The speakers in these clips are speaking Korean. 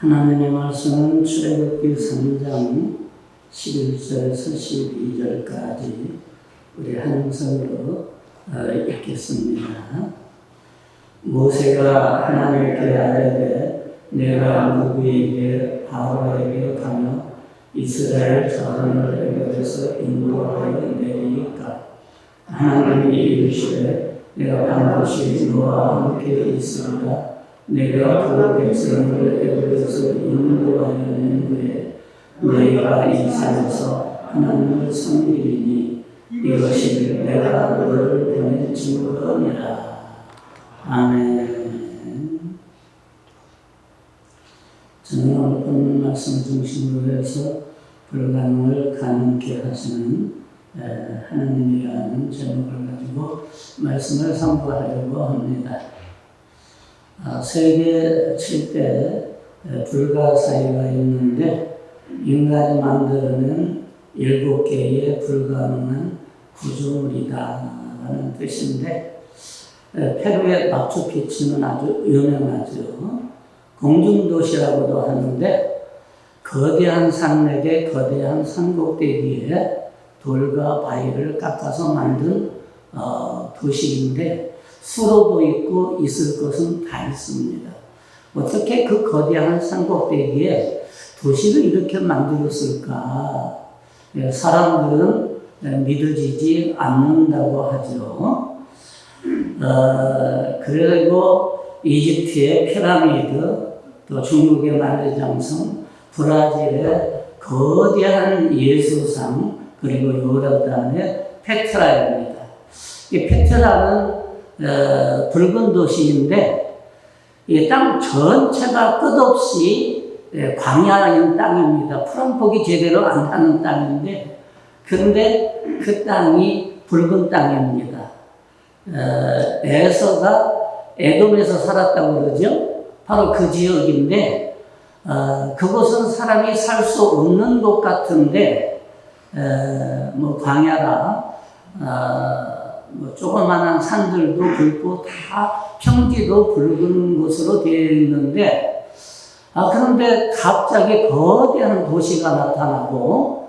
하나님의 말씀은 출애굽기 3장 11절에서 12절까지 우리 한음성으로 읽겠습니다. 모세가 하나님께 아뢰되 내가 누구에게 바로에게 가며 이스라엘 자손을 애굽에서 인도하여 내리까? 하나님이 이르시되 내가 반드시 너와 함께 있으리라. 내가 그 백성을 애굽에서 인도하여 낸 후에 너희가 이 산에서 하나님을 섬기리니 이것이 내가 너를 보낸 증거니라. 아멘. 저는 오늘 본 말씀 중심으로 해서 불가능을 가능케 하시는 하나님이라는 제목을 가지고 말씀을 선포하려고 합니다. 세계 7대 불가사의가 있는데 인간이 만들어낸 7개의 불가능한 구조물이다라는 뜻인데, 페루의 마추픽추는 아주 유명하죠. 공중도시라고도 하는데 거대한 산맥의 거대한 산꼭대기에 돌과 바위를 깎아서 만든 도시인데 수로도 있고 있을 것은 다 있습니다. 어떻게 그 거대한 산꼭대기에 도시를 이렇게 만들었을까? 사람들은 믿어지지 않는다고 하죠. 그리고 이집트의 피라미드, 또 중국의 만리장성, 브라질의 거대한 예수상, 그리고 요르단의 페트라입니다. 이 페트라는 붉은 도시인데 이 땅 전체가 끝없이 광야인 땅입니다. 풀한폭이 제대로 안 나는 땅인데, 그런데 그 땅이 붉은 땅입니다. 에서가 에돔에서 살았다고 그러죠. 바로 그 지역인데 그곳은 사람이 살 수 없는 곳 같은데 광야라 조그마한 산들도 붉고 다 평지도 붉은 곳으로 되어 있는데, 그런데 갑자기 거대한 도시가 나타나고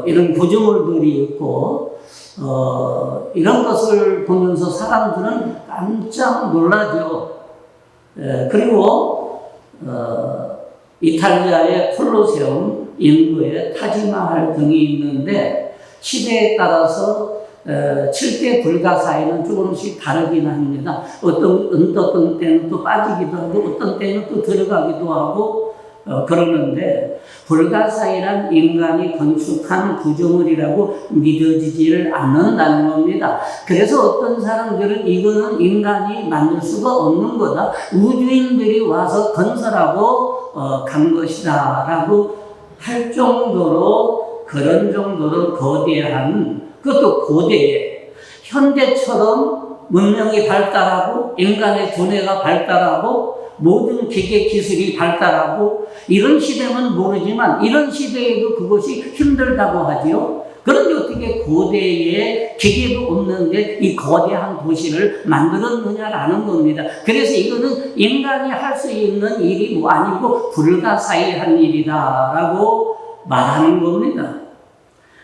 이런 구조물들이 있고 이런 것을 보면서 사람들은 깜짝 놀라죠. 그리고 이탈리아의 콜로세움, 인도의 타지마할 등이 있는데 시대에 따라서 7대 불가사의는 조금씩 다르긴 합니다. 어떤 때는 또 빠지기도 하고 어떤 때는 또 들어가기도 하고 그러는데, 불가사의란 인간이 건축한 구조물이라고 믿어지지를 않는다는 겁니다. 그래서 어떤 사람들은 이거는 인간이 만들 수가 없는 거다, 우주인들이 와서 건설하고 간 것이다 라고 할 정도로, 그런 정도로 거대한, 그것도 고대에 현대처럼 문명이 발달하고 인간의 두뇌가 발달하고 모든 기계 기술이 발달하고 이런 시대는 모르지만 이런 시대에도 그것이 힘들다고 하지요. 그런데 어떻게 고대에 기계도 없는데 이 거대한 도시를 만들었느냐라는 겁니다. 그래서 이거는 인간이 할 수 있는 일이 아니고 불가사의한 일이다라고 말하는 겁니다.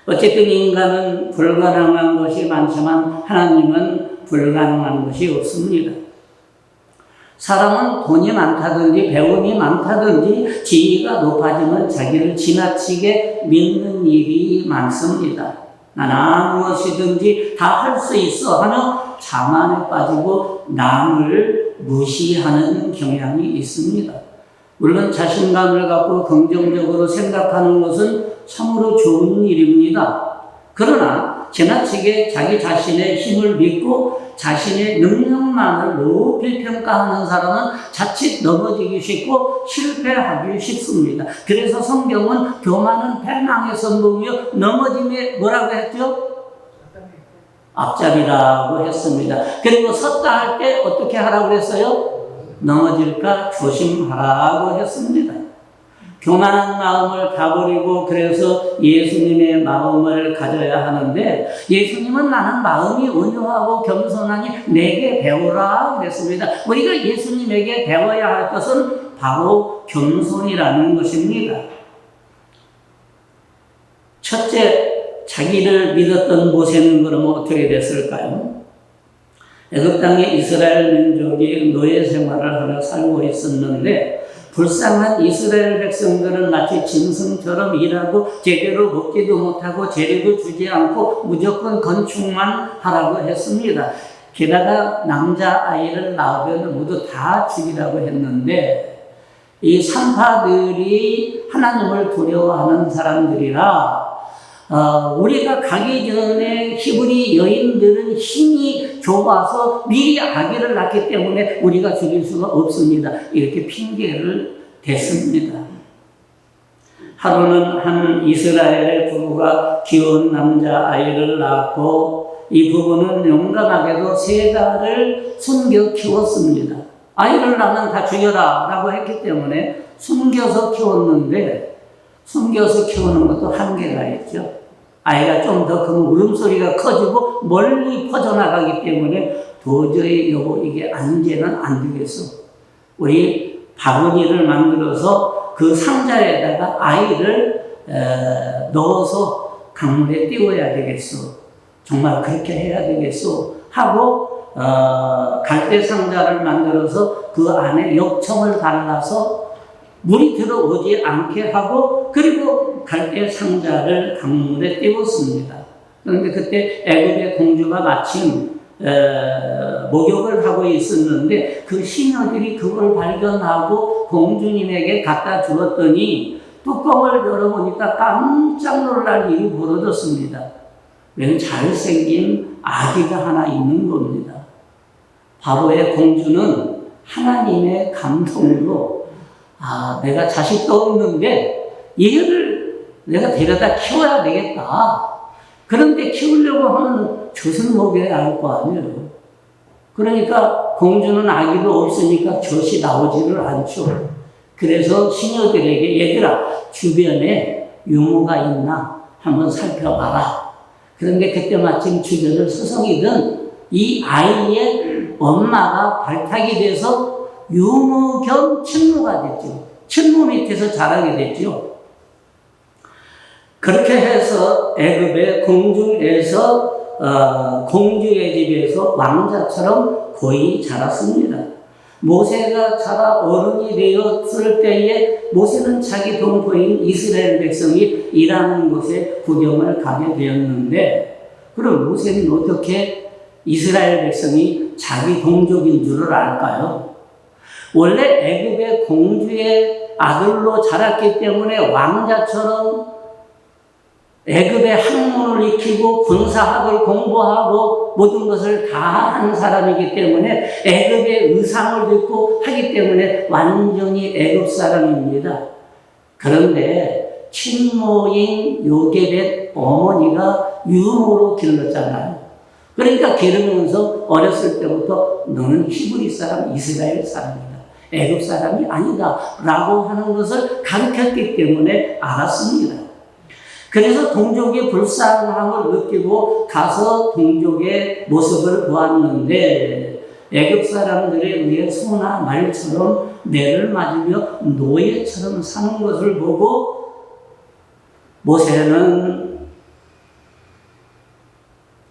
어쨌든 인간은 불가능한 것이 많지만 하나님은 불가능한 것이 없습니다. 사람은 돈이 많다든지 배움이 많다든지 지위가 높아지면 자기를 지나치게 믿는 일이 많습니다. 난 무엇이든지 다 할 수 있어 하며 자만에 빠지고 남을 무시하는 경향이 있습니다. 물론 자신감을 갖고 긍정적으로 생각하는 것은 참으로 좋은 일입니다. 그러나 지나치게 자기 자신의 힘을 믿고 자신의 능력만을 높이 평가하는 사람은 자칫 넘어지기 쉽고 실패하기 쉽습니다. 그래서 성경은 교만은 패망의 선봉이요 넘어짐에 뭐라고 했죠? 앞잡이라고 했습니다. 그리고 섰다 할 때 어떻게 하라고 그랬어요? 넘어질까 조심하라고 했습니다. 교만한 마음을 다버리고 그래서 예수님의 마음을 가져야 하는데, 예수님은 나는 마음이 온유하고 겸손하니 내게 배우라 그랬습니다. 우리가 예수님에게 배워야 할 것은 바로 겸손이라는 것입니다. 첫째, 자기를 믿었던 모세는 그러면 어떻게 됐을까요? 애굽 땅에 이스라엘 민족이 노예 생활을 하며 살고 있었는데 불쌍한 이스라엘 백성들은 마치 짐승처럼 일하고 제대로 먹지도 못하고 재료도 주지 않고 무조건 건축만 하라고 했습니다. 게다가 남자아이를 낳으면 모두 다 죽이라고 했는데 이 산파들이 하나님을 두려워하는 사람들이라 우리가 가기 전에 히브리 여인들은 힘이 좁아서 미리 아기를 낳기 때문에 우리가 죽일 수가 없습니다. 이렇게 핑계를 댔습니다. 하루는 한 이스라엘의 부부가 귀여운 남자아이를 낳았고 이 부부는 용감하게도 3달을 숨겨 키웠습니다. 아이를 낳으면 다 죽여라 라고 했기 때문에 숨겨서 키웠는데 숨겨서 키우는 것도 한계가 있죠. 아이가 좀 더 크면 울음소리가 커지고 멀리 퍼져나가기 때문에 도저히 여보 이게 안돼는 안 되겠어. 우리 바구니를 만들어서 그 상자에다가 아이를 넣어서 강물에 띄워야 되겠어. 정말 그렇게 해야 되겠어 하고 갈대 상자를 만들어서 그 안에 역청을 발라서 물이 들어오지 않게 하고 그리고 갈대 상자를 강물에 띄웠습니다. 그런데 그때 애굽의 공주가 마침 목욕을 하고 있었는데 그 시녀들이 그걸 발견하고 공주님에게 갖다 주었더니 뚜껑을 열어보니까 깜짝 놀랄 일이 벌어졌습니다. 웬 잘생긴 아기가 하나 있는 겁니다. 바로의 공주는 하나님의 감동으로 내가 자식도 없는데 얘를 내가 데려다 키워야 되겠다. 그런데 키우려고 하면 젖은 먹여야 할 거 아니에요. 그러니까 공주는 아기도 없으니까 젖이 나오지를 않죠. 그래서 시녀들에게 얘들아 주변에 유모가 있나 한번 살펴봐라. 그런데 그때 마침 주변을 서성이던 이 아이의 엄마가 발탁이 돼서 유모 겸 친모가 됐죠. 친모 밑에서 자라게 됐죠. 그렇게 해서 애굽의 공중에서 공주의 집에서 왕자처럼 거의 자랐습니다. 모세가 자라 어른이 되었을 때에 모세는 자기 동포인 이스라엘 백성이 일하는 곳에 구경을 가게 되었는데 그럼 모세는 어떻게 이스라엘 백성이 자기 동족인 줄을 알까요? 원래 애굽의 공주의 아들로 자랐기 때문에 왕자처럼 애굽의 학문을 익히고 군사학을 공부하고 모든 것을 다 한 사람이기 때문에 애굽의 의상을 입고 하기 때문에 완전히 애굽 사람입니다. 그런데 친모인 요게벳 어머니가 유모로 길렀잖아요. 그러니까 기르면서 어렸을 때부터 너는 히브리 사람, 이스라엘 사람이다. 애굽 사람이 아니다 라고 하는 것을 가르쳤기 때문에 알았습니다. 그래서 동족의 불쌍함을 느끼고 가서 동족의 모습을 보았는데 애굽 사람들에 의해 소나 말처럼 매를 맞으며 노예처럼 사는 것을 보고 모세는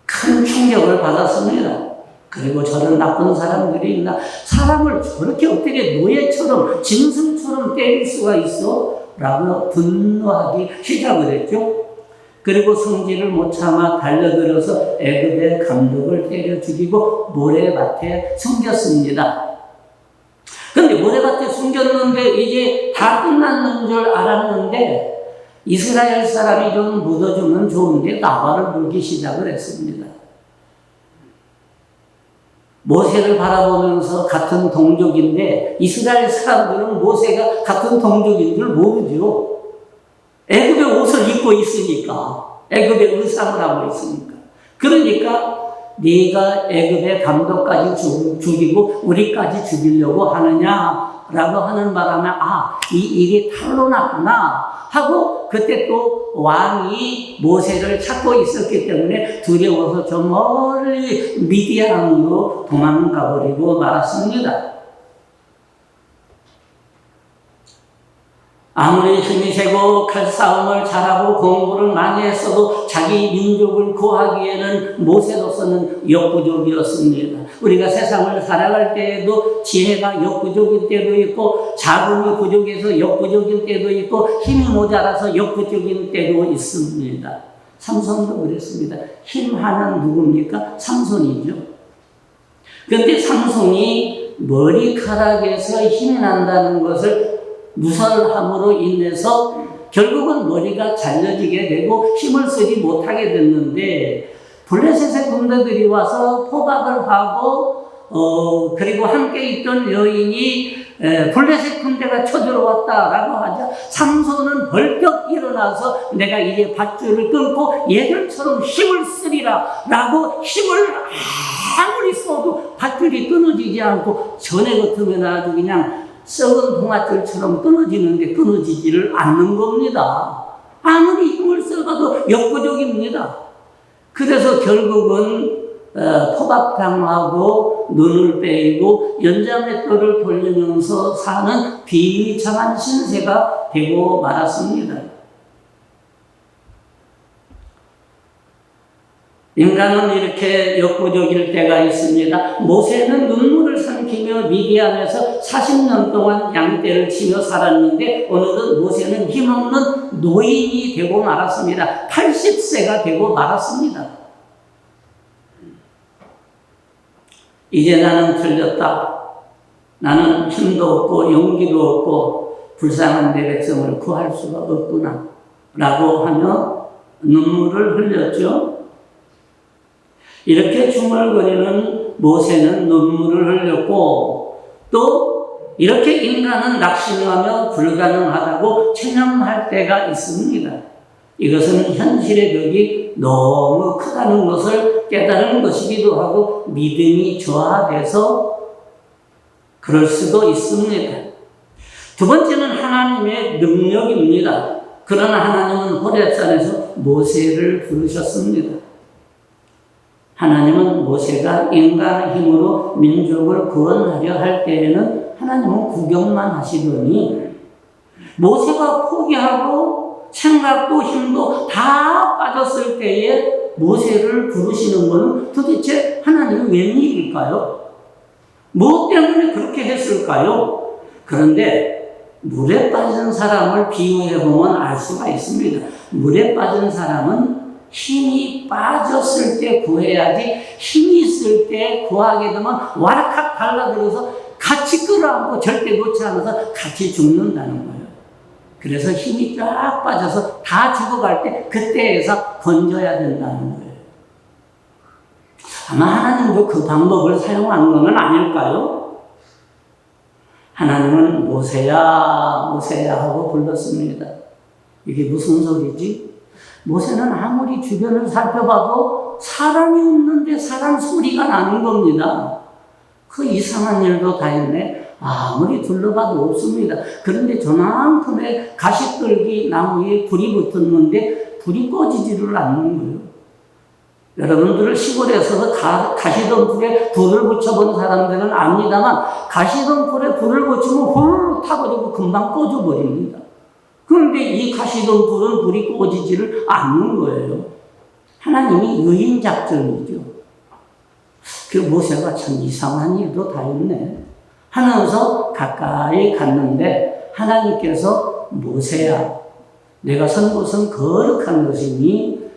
큰 충격을 받았습니다. 그리고 저런 나쁜 사람들이 있나? 사람을 저렇게 어떻게 노예처럼 짐승처럼 때릴 수가 있어? 라고 분노하기 시작을 했죠. 그리고 성질을 못 참아 달려들어서 애굽의 감독을 때려 죽이고 모래밭에 숨겼습니다. 그런데 모래밭에 숨겼는데 이제 다 끝났는 줄 알았는데 이스라엘 사람이 좀 묻어주면 좋은데 나발을 불기 시작을 했습니다. 모세를 바라보면서 같은 동족인데 이스라엘 사람들은 모세가 같은 동족인 줄 모르죠. 애굽의 옷을 입고 있으니까, 애굽의 의상을 하고 있으니까. 그러니까 네가 애굽의 감독까지 죽이고 우리까지 죽이려고 하느냐라고 하는 바람에 이 일이 탈로 났구나 하고 그때 또 왕이 모세를 찾고 있었기 때문에 두려워서 저 멀리 미디안으로 도망가 버리고 말았습니다. 아무리 힘이 세고 칼싸움을 잘하고 공부를 많이 했어도 자기 민족을 구하기에는 모세로서는 역부족이었습니다. 우리가 세상을 살아갈 때에도 지혜가 역부족일 때도 있고 자금이 부족해서 역부족일 때도 있고 힘이 모자라서 역부족일 때도 있습니다. 삼손도 그랬습니다. 힘하는 누굽니까? 삼손이죠. 그런데 삼손이 머리카락에서 힘이 난다는 것을 누설함으로 인해서 결국은 머리가 잘려지게 되고 힘을 쓰지 못하게 됐는데 블레셋의 군대들이 와서 포박을 하고 그리고 함께 있던 여인이 블레셋 군대가 쳐들어왔다라고 하자 삼손은 벌떡 일어나서 내가 이제 밧줄을 끊고 얘들처럼 힘을 쓰리라 라고 힘을 아무리 써도 밧줄이 끊어지지 않고 전에 같으면 아주 그냥 썩은 동아줄처럼 끊어지는데 끊어지지를 않는 겁니다. 아무리 힘을 써봐도 역부족입니다. 그래서 결국은 포박당하고 눈을 빼이고 연자맷돌을 돌리면서 사는 비참한 신세가 되고 말았습니다. 인간은 이렇게 역부족일 때가 있습니다. 모세는 눈물을 삼키며 미디안에서 40년 동안 양떼를 치며 살았는데 어느덧 모세는 힘없는 노인이 되고 말았습니다. 80세가 되고 말았습니다. 이제 나는 틀렸다. 나는 힘도 없고 용기도 없고 불쌍한 내 백성을 구할 수가 없구나 라고 하며 눈물을 흘렸죠. 이렇게 중얼거리는 모세는 눈물을 흘렸고 또 이렇게 인간은 낙심하며 불가능하다고 체념할 때가 있습니다. 이것은 현실의 벽이 너무 크다는 것을 깨달은 것이기도 하고 믿음이 저하돼서 그럴 수도 있습니다. 두 번째는 하나님의 능력입니다. 그러나 하나님은 호렙산에서 모세를 부르셨습니다. 하나님은 모세가 인간의 힘으로 민족을 구원하려 할 때에는 하나님은 구경만 하시더니 모세가 포기하고 생각도 힘도 다 빠졌을 때에 모세를 부르시는 것은 도대체 하나님은 웬일일까요? 무엇 때문에 그렇게 했을까요? 그런데 물에 빠진 사람을 비유해보면 알 수가 있습니다. 물에 빠진 사람은 힘이 빠졌을 때 구해야지 힘이 있을 때 구하게 되면 와락학 달라들어서 같이 끌어안고 절대 놓지 않아서 같이 죽는다는 거예요. 그래서 힘이 쫙 빠져서 다 죽어갈 때 그때에서 건져야 된다는 거예요. 아마 하나님도 그 방법을 사용한 건 아닐까요? 하나님은 모세야 모세야 하고 불렀습니다. 이게 무슨 소리지? 모세는 아무리 주변을 살펴봐도 사람이 없는데 사람 소리가 나는 겁니다. 그 이상한 일도 다 했네. 아무리 둘러봐도 없습니다. 그런데 저만큼의 가시떨기 나무에 불이 붙었는데 불이 꺼지지를 않는 거예요. 여러분들을 시골에서 가시덤불에 불을 붙여본 사람들은 압니다만 가시덤불에 불을 붙이면 홀 타버리고 금방 꺼져버립니다. 그런데 이 가시덤불은 불이 꺼지지를 않는 거예요. 하나님이 의인작전이죠. 그 모세가 참 이상한 일도 다 했네. 하면서 가까이 갔는데 하나님께서 모세야 내가 선 곳은 거룩한 것이니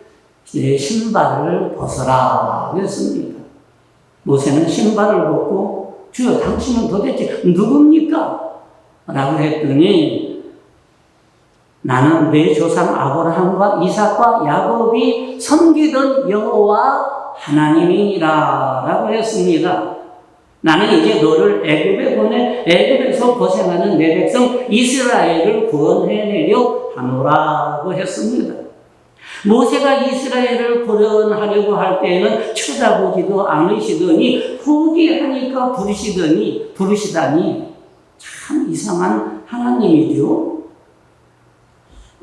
내 신발을 벗어라 그랬습니다. 모세는 신발을 벗고 주여 당신은 도대체 누굽니까? 라고 했더니 나는 내 조상 아브라함과 이삭과 야곱이 섬기던 여호와 하나님이니라 라고 했습니다. 나는 이제 너를 애굽에 보내 애굽에서 고생하는 내 백성 이스라엘을 구원해내려 하노라고 했습니다. 모세가 이스라엘을 구원하려고 할 때에는 쳐다보지도 않으시더니 포기하니까 부르시다니 참 이상한 하나님이죠.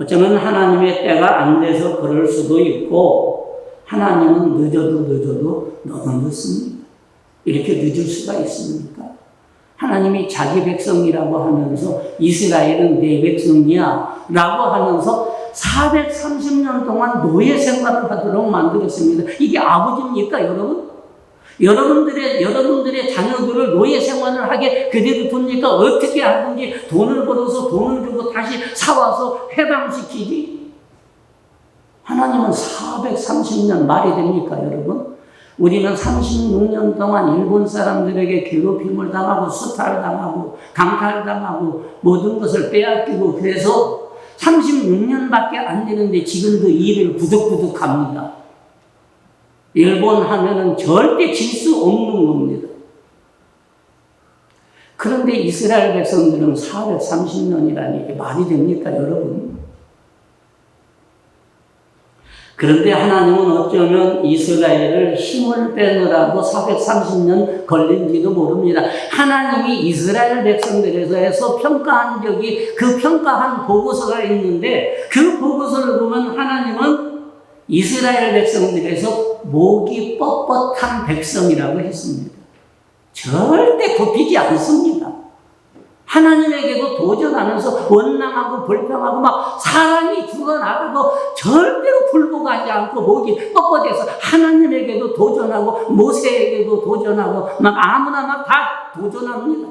어쩌면 하나님의 때가 안 돼서 그럴 수도 있고 하나님은 늦어도 너무 늦습니다. 이렇게 늦을 수가 있습니까? 하나님이 자기 백성이라고 하면서 이스라엘은 내 백성이야 라고 하면서 430년 동안 노예 생활을 하도록 만들었습니다. 이게 아버지입니까, 여러분? 여러분들의 자녀들을 노예 생활을 하게 그대로 둡니까? 어떻게 하든지 돈을 벌어서 돈을 주고 다시 사와서 해방시키지? 하나님은 430년 말이 됩니까, 여러분? 우리는 36년 동안 일본 사람들에게 괴롭힘을 당하고 수탈당하고 강탈당하고 모든 것을 빼앗기고 그래서 36년밖에 안 되는데 지금도 일을 구득구득 합니다. 일본 하면은 절대 질 수 없는 겁니다. 그런데 이스라엘 백성들은 430년이라니 이게 말이 됩니까, 여러분? 그런데 하나님은 어쩌면 이스라엘을 힘을 빼느라고 430년 걸린지도 모릅니다. 하나님이 이스라엘 백성들에서 평가한 적이 그 평가한 보고서가 있는데 그 보고서를 보면 하나님은 이스라엘 백성들에서 목이 뻣뻣한 백성이라고 했습니다. 절대 굽히지 않습니다. 하나님에게도 도전하면서 원망하고 불평하고 막 사람이 죽어나가도 절대로 굴복하지 않고 목이 뻣뻣해서 하나님에게도 도전하고 모세에게도 도전하고 막 아무나 막 다 도전합니다.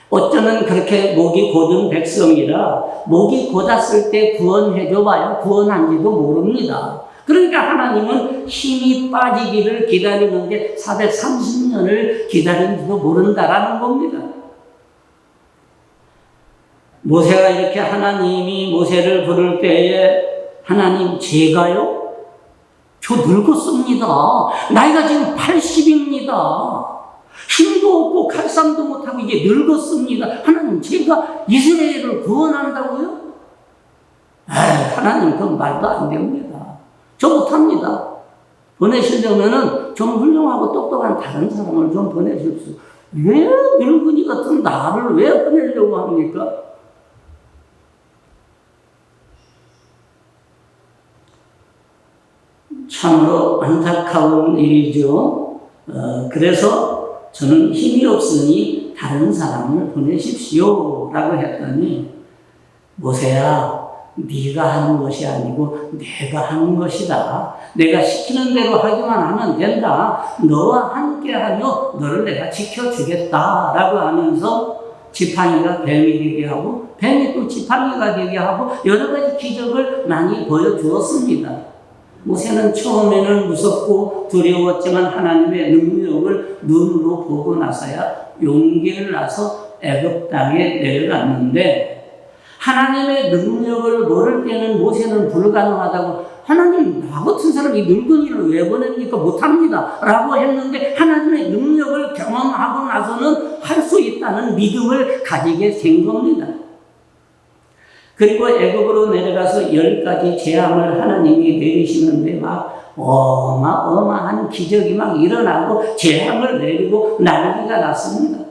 어쩌면 그렇게 목이 곧은 백성이라 목이 곧았을 때 구원해줘봐야 구원한지도 모릅니다. 그러니까 하나님은 힘이 빠지기를 기다리는데 430년을 기다린지도 모른다라는 겁니다. 모세가 이렇게 하나님이 모세를 부를 때에 하나님 제가요? 저 늙었습니다. 나이가 지금 80입니다. 힘도 없고 칼싸움도 못하고 이제 늙었습니다. 하나님 제가 이스라엘을 구원한다고요? 하나님 그건 말도 안 됩니다. 저 못합니다. 보내시려면은 좀 훌륭하고 똑똑한 다른 사람을 좀 보내십시오. 왜 늙은이 같은 나를 왜 보내려고 합니까? 참으로 안타까운 일이죠. 그래서 저는 힘이 없으니 다른 사람을 보내십시오 라고 했더니 모세야 네가 하는 것이 아니고 내가 하는 것이다. 내가 시키는 대로 하기만 하면 된다. 너와 함께하며 너를 내가 지켜주겠다 라고 하면서 지팡이가 뱀이 되게 하고 뱀이 또 지팡이가 되게 하고 여러 가지 기적을 많이 보여주었습니다. 모세는 처음에는 무섭고 두려웠지만 하나님의 능력을 눈으로 보고 나서야 용기를 내서 애굽 땅에 내려갔는데 하나님의 능력을 모를 때는 모세는 불가능하다고 하나님 나 같은 사람이 늙은이를 왜 보냅니까? 못합니다 라고 했는데 하나님의 능력을 경험하고 나서는 할 수 있다는 믿음을 가지게 된 겁니다. 그리고 애굽으로 내려가서 10가지 재앙을 하나님이 내리시는데 막 어마어마한 기적이 막 일어나고 재앙을 내리고 난리가 났습니다.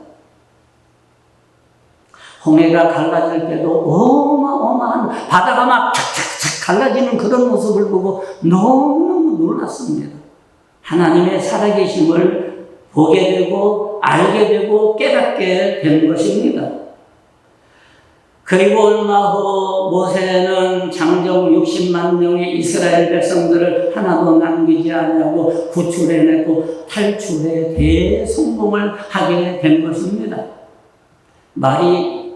홍해가 갈라질 때도 어마어마한 바다가 막 착착착 갈라지는 그런 모습을 보고 너무너무 놀랐습니다. 하나님의 살아계심을 보게 되고 알게 되고 깨닫게 된 것입니다. 그리고 얼마 후 모세는 장정 60만 명의 이스라엘 백성들을 하나도 남기지 않냐고 구출해내고 탈출에 대성공을 하게 된 것입니다. 말이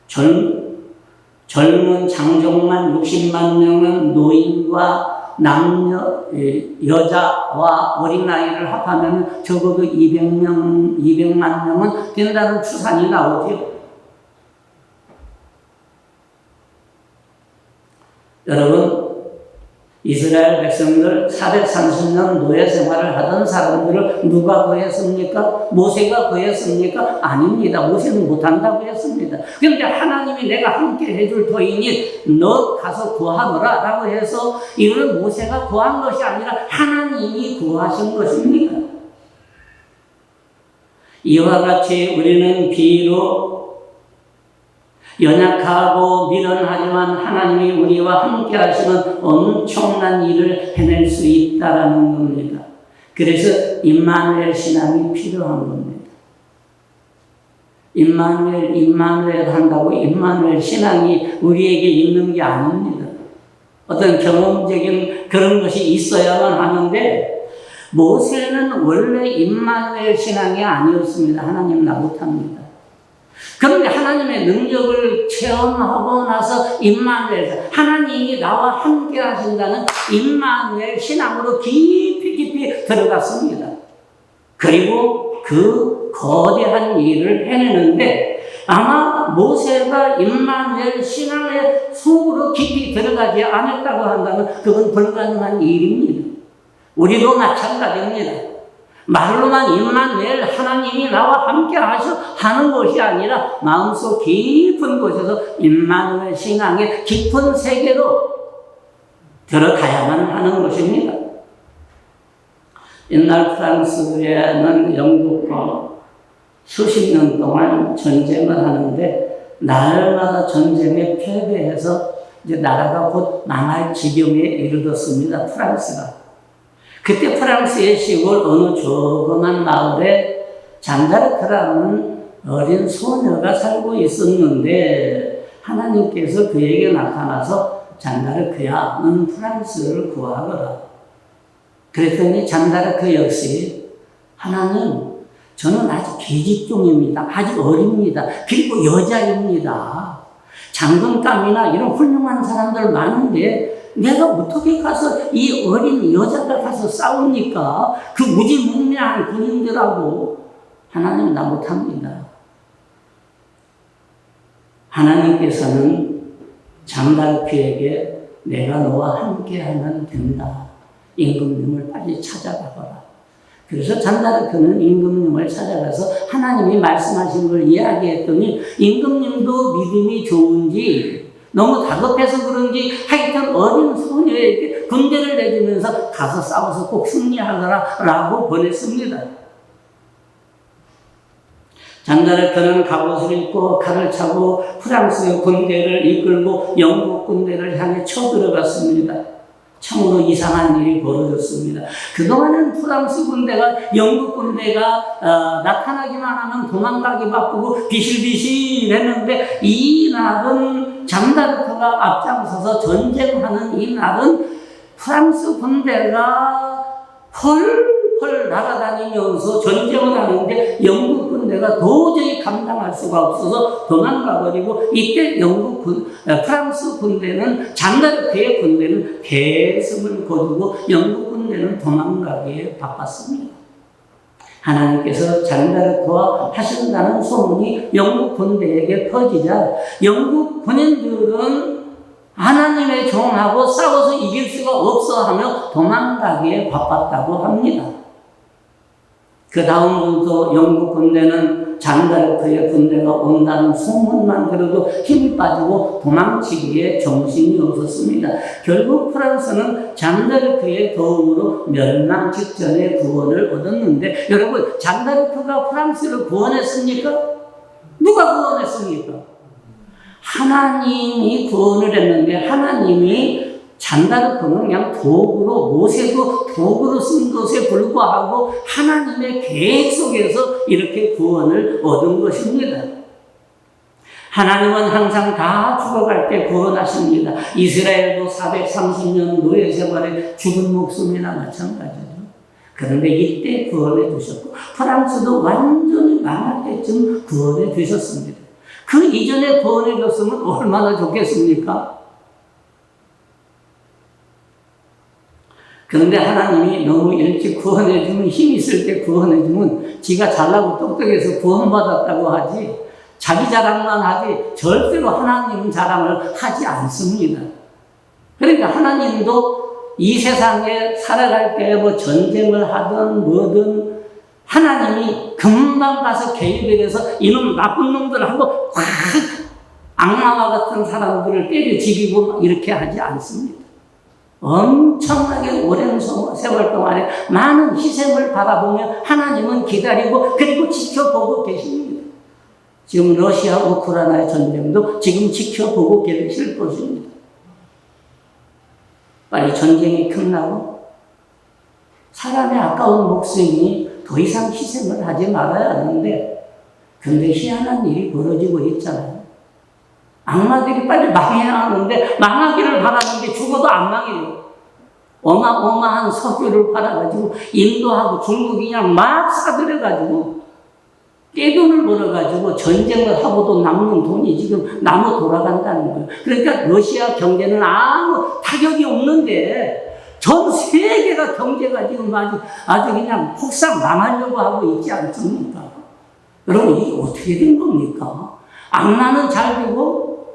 젊은 장정만 60만 명은 노인과 남녀, 여자와 어린아이를 합하면 적어도 200만 명은 된다는 추산이 나오죠. 여러분, 이스라엘 백성들 430년 노예 생활을 하던 사람들을 누가 구했습니까? 모세가 구했습니까? 아닙니다. 모세는 못한다고 했습니다. 그런데 하나님이 내가 함께 해줄 터이니 너 가서 구하거라 라고 해서 이거는 모세가 구한 것이 아니라 하나님이 구하신 것입니다. 이와 같이 우리는 비록 연약하고 미련하지만 하나님이 우리와 함께 하시는 엄청난 일을 해낼 수 있다라는 겁니다. 그래서 임마누엘 신앙이 필요한 겁니다. 임마누엘, 임마누엘 한다고 임마누엘 신앙이 우리에게 있는 게 아닙니다. 어떤 경험적인 그런 것이 있어야만 하는데, 모세는 원래 임마누엘 신앙이 아니었습니다. 하나님 나 못합니다. 그런데 하나님의 능력을 체험하고 나서 임마누엘, 하나님이 나와 함께 하신다는 임마누엘 신앙으로 깊이 들어갔습니다. 그리고 그 거대한 일을 해내는데, 아마 모세가 임마누엘 신앙의 속으로 깊이 들어가지 않았다고 한다면 그건 불가능한 일입니다. 우리도 마찬가지입니다. 말로만 임마누엘 하나님이 나와 함께 하는 것이 아니라 마음속 깊은 곳에서 임마누엘 신앙의 깊은 세계로 들어가야만 하는 것입니다. 옛날 프랑스에는 영국과 수십 년 동안 전쟁을 하는데, 날마다 전쟁에 패배해서 이제 나라가 곧 망할 지경에 이르렀습니다. 프랑스가. 그때 프랑스의 시골 어느 조그만 마을에 잔다르크라는 어린 소녀가 살고 있었는데, 하나님께서 그에게 나타나서 잔다르크야, 너는 프랑스를 구하거라. 그랬더니 잔다르크 역시, 하나님, 저는 아직 계집종입니다. 아직 어립니다. 그리고 여자입니다. 장군감이나 이런 훌륭한 사람들 많은데 내가 어떻게 가서 이 어린 여자가 가서 싸웁니까? 그 무지몽매한 군인들하고. 하나님 나 못합니다. 하나님께서는 잔다르크에게 내가 너와 함께하면 된다. 임금님을 빨리 찾아가거라. 그래서 잔다르크는 임금님을 찾아가서 하나님이 말씀하신 걸 이야기했더니, 임금님도 믿음이 좋은지 너무 다급해서 그런지 하여튼 어린 소녀에게 군대를 내주면서 가서 싸워서 꼭 승리하거라 라고 보냈습니다. 잔다르크는 갑옷을 입고 칼을 차고 프랑스의 군대를 이끌고 영국 군대를 향해 쳐들어갔습니다. 참으로 이상한 일이 벌어졌습니다. 그동안은 프랑스 군대가, 영국 군대가 나타나기만 하면 도망가기 바쁘고 비실비실 했는데, 이 날은 잔다르크가 앞장서서 전쟁하는 이 날은 프랑스 군대가 펄펄 날아다니면서 전쟁을 하는데, 영국 군대가 도저히 감당할 수가 없어서 도망가버리고, 이때 프랑스 군대는, 잔다르크의 군대는 대승을 거두고 영국 군대는 도망가기에 바빴습니다. 하나님께서 잔다르크와 하신다는 소문이 영국 군대에게 퍼지자, 영국 군인들은 하나님의 종하고 싸워서 이길 수가 없어 하며 도망가기에 바빴다고 합니다. 그 다음부터 영국 군대는 잔다르크의 군대가 온다는 소문만 들어도 힘이 빠지고 도망치기에 정신이 없었습니다. 결국 프랑스는 잔다르크의 도움으로 멸망 직전에 구원을 얻었는데, 여러분, 잔다르크가 프랑스를 구원했습니까? 누가 구원했습니까? 하나님이 구원을 했는데, 하나님이 잔다르크는 그냥 도구로, 모세도 도구로 쓴 것에 불과하고 하나님의 계획 속에서 이렇게 구원을 얻은 것입니다. 하나님은 항상 다 죽어갈 때 구원하십니다. 이스라엘도 430년 노예 생활에 죽은 목숨이나 마찬가지죠. 그런데 이때 구원해 주셨고, 프랑스도 완전히 망할 때쯤 구원해 주셨습니다. 그 이전에 구원해 줬으면 얼마나 좋겠습니까? 그런데 하나님이 너무 일찍 구원해주면, 힘 있을 때 구원해주면 지가 잘나고 똑똑해서 구원받았다고 하지, 자기 자랑만 하지 절대로 하나님 자랑을 하지 않습니다. 그러니까 하나님도 이 세상에 살아갈 때 뭐 전쟁을 하든 뭐든 하나님이 금방 가서 개입을 해서 이놈 나쁜 놈들하고 확 악마와 같은 사람들을 때려 죽이고 이렇게 하지 않습니다. 엄청나게 오랜 세월 동안에 많은 희생을 바라보며 하나님은 기다리고 그리고 지켜보고 계십니다. 지금 러시아 우크라이나의 전쟁도 지금 지켜보고 계실 것입니다. 빨리 전쟁이 끝나고 사람의 아까운 목숨이 더 이상 희생을 하지 말아야 하는데, 근데 희한한 일이 벌어지고 있잖아요. 악마들이 빨리 망해야 하는데 망하기를 바라는데 죽어도 안 망해요. 어마어마한 석유를 팔아가지고 인도하고 중국이 그냥 막 사들여가지고 떼돈을 벌어가지고 전쟁을 하고도 남는 돈이 지금 남아 돌아간다는 거예요. 그러니까 러시아 경제는 아무 타격이 없는데 전 세계가 경제가 지금 아주 그냥 폭삭 망하려고 하고 있지 않습니까? 여러분, 이게 어떻게 된 겁니까? 악마는 잘 되고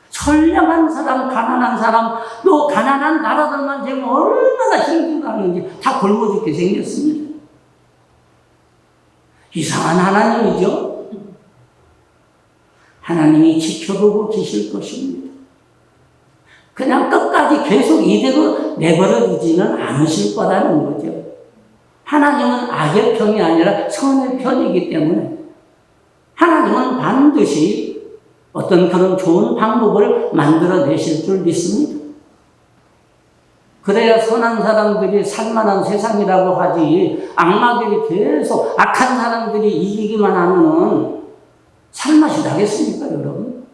선량한 사람, 가난한 사람, 또 가난한 나라들만 지금 얼마나 힘들어하는지 다 굶어 죽게 생겼습니다. 이상한 하나님이죠. 하나님이 지켜보고 계실 것입니다. 그냥 끝까지 계속 이대로 내버려 두지는 않으실 거라는 거죠. 하나님은 악의 편이 아니라 선의 편이기 때문에 하나님은 반드시 어떤 그런 좋은 방법을 만들어내실 줄 믿습니다. 그래야 선한 사람들이 살만한 세상이라고 하지, 악마들이 계속 악한 사람들이 이기기만 하면 살맛이 나겠습니까, 여러분?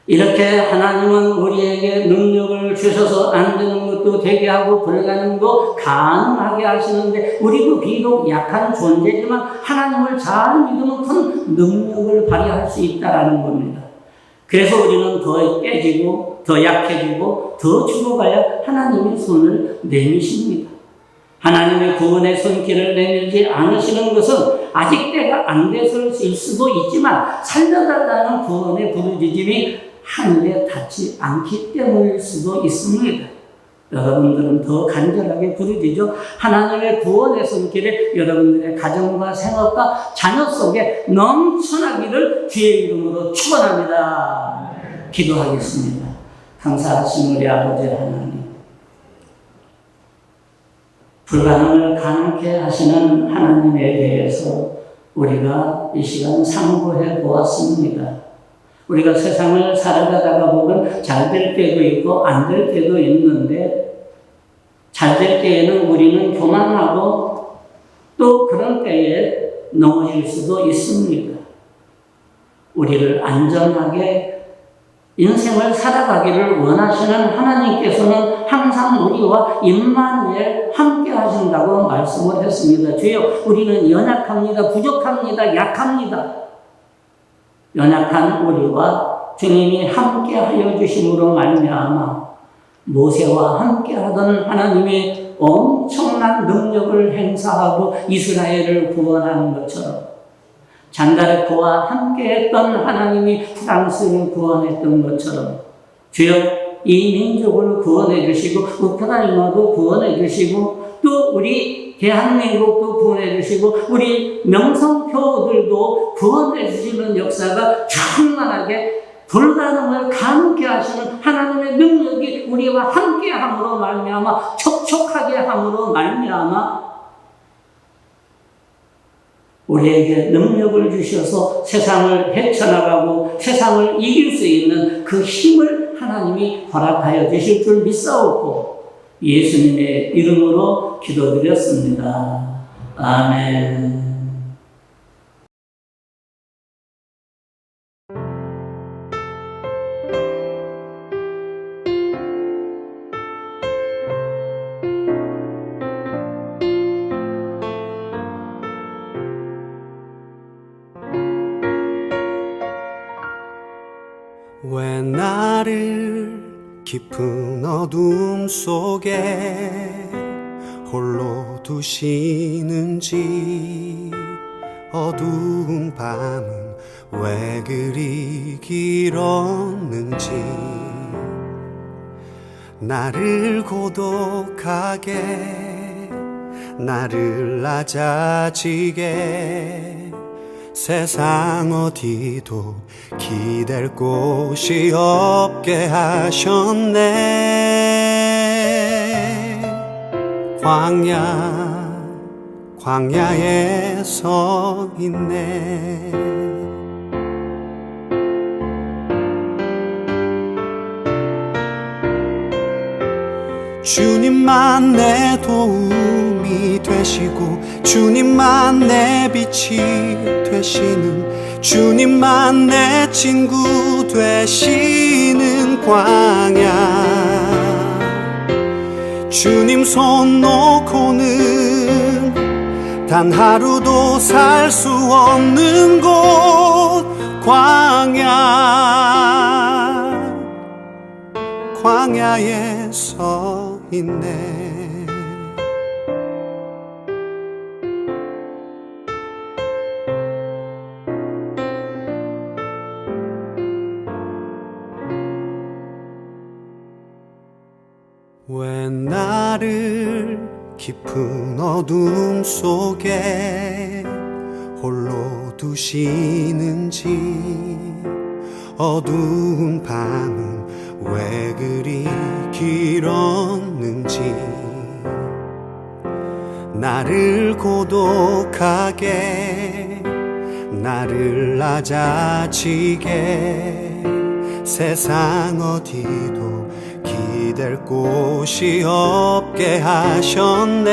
이렇게 하나님은 우리에게 능력을 주셔서 안 되는 것도 되게 하고 불가능도 가능하게 하시는데, 우리도 비록 약한 존재지만 하나님을 잘 믿으면 큰 능력을 발휘할 수 있다는 겁니다. 그래서 우리는 더 깨지고 더 약해지고 더 죽어가야 하나님의 손을 내미십니다. 하나님의 구원의 손길을 내밀지 않으시는 것은 아직 때가 안 돼서일 수도 있지만 살려달라는 구원의 부르짖음이 하늘에 닿지 않기 때문일 수도 있습니다. 여러분들은 더 간절하게 부르짖어 하나님의 구원의 손길에 여러분들의 가정과 생업과 자녀 속에 넘쳐나기를 주의 이름으로 축원합니다. 기도하겠습니다. 강사하신 우리 아버지 하나님, 불가능을 가능케 하시는 하나님에 대해서 우리가 이 시간 상고해 보았습니다. 우리가 세상을 살아가다가 보면 잘 될 때도 있고 안 될 때도 있는데, 잘 될 때에는 우리는 교만하고 또 그런 때에 넘어질 수도 있습니다. 우리를 안전하게 인생을 살아가기를 원하시는 하나님께서는 항상 우리와 임마누엘 함께 하신다고 말씀을 했습니다. 주여, 우리는 연약합니다. 부족합니다. 약합니다. 연약한 우리와 주님이 함께 하여 주심으로 말미암아 모세와 함께 하던 하나님의 엄청난 능력을 행사하고 이스라엘을 구원한 것처럼, 잔다르크와 함께했던 하나님이 프랑스를 구원했던 것처럼, 주여, 이 민족을 구원해 주시고 우크라이나도 구원해 주시고 또 우리 대한민국도 구원해 주시고 우리 명성교들도 구원해 주시는 역사가 충만하게 불가능을 가능케 하시는 하나님의 능력이 우리와 함께함으로 말미암아, 촉촉하게 함으로 말미암아 우리에게 능력을 주셔서 세상을 헤쳐나가고 세상을 이길 수 있는 그 힘을 하나님이 허락하여 주실 줄 믿사옵고 예수님의 이름으로 기도드렸습니다. 아멘. 왜 나를 깊은 어둠 속에 홀로 두시는지, 어두운 밤은 왜 그리 길었는지, 나를 고독하게, 나를 낮아지게, 세상 어디도 기댈 곳이 없게 하셨네. 광야에 서 있네. 주님만 내 도움 도움이 되시고 주님만 내 빛이 되시는, 주님만 내 친구 되시는 광야. 주님 손 놓고는 단 하루도 살 수 없는 곳 광야. 광야에 서 있네. 왜 나를 깊은 어둠 속에 홀로 두시는지, 어두운 밤은 왜 그리 길었는지, 나를 고독하게, 나를 낮아지게 세상 어디도 기댈 곳이 없게 하셨네.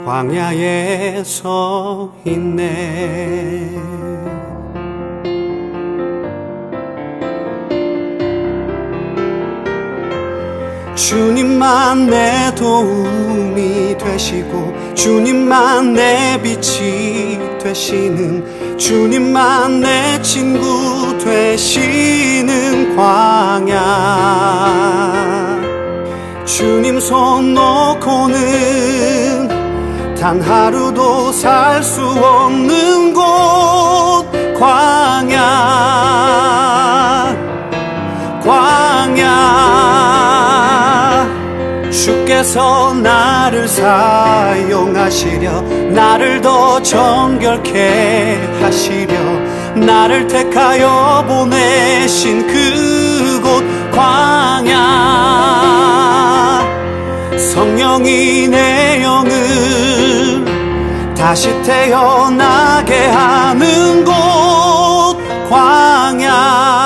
광야에 서 있네. 주님만 내 도움이 되시고 주님만 내 빛이 되시는, 주님만 내 친구 되시는 광야. 주님 손 놓고는 단 하루도 살 수 없는 곳 광야. 주께서 나를 사용하시려, 나를 더 정결케 하시려, 나를 택하여 보내신 그곳 광야. 성령이 내 영을 다시 태어나게 하는 곳 광야.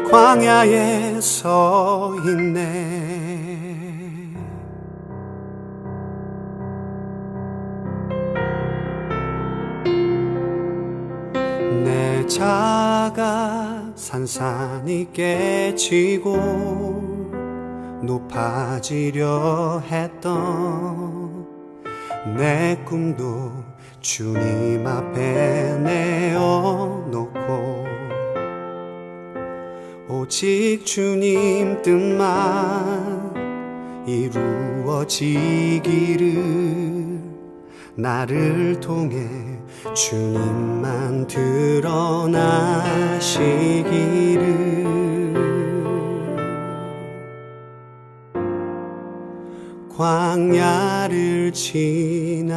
광야에 서 있네. 내 자가 산산이 깨지고 높아지려 했던 내 꿈도 주님 앞에 내어놓고, 오직 주님 뜻만 이루어지기를, 나를 통해 주님만 드러나시기를. 광야를 지나며